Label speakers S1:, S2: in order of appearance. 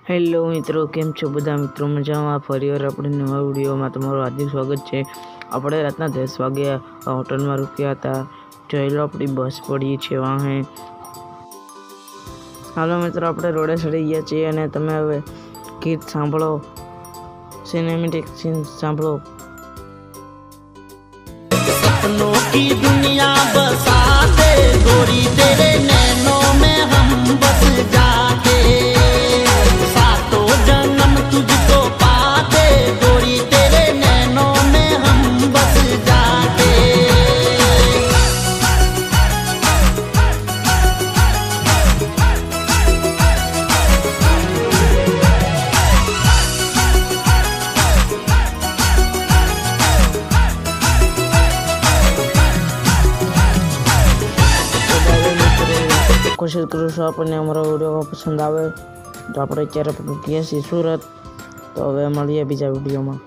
S1: Hello મિત્રો, કેમ છો બધા મિત્રો? મજામાં? ફરીવાર આપણે નવા વિડીયોમાં તમારું હાર્દિક સ્વાગત છે। આપણે રાતના 10 વાગે હોટલમાં રૂક્યા હતા। જોઈ લો આપણી બસ પડી છે વાહે। હાલો મિત્રો, આપણે રોડે ચડી ગયા છીએ અને તમે હવે ગીત સાંભળો, સિનેમેટિક સીન સાંભળો।
S2: सपनों की दुनिया बसा दे गोरी, तेरे नैनों में हम बस जाके, सातों जन्म तुझको पाते गोरी, तेरे नैनों में हम बस जाके।
S1: कोशिश करूँ છું આપણને અમારો વિડીયો પસંદ આવે તો આપણે અત્યારે ગયા છીએ સુરત। તો હવે મળીએ બીજા વિડીયોમાં।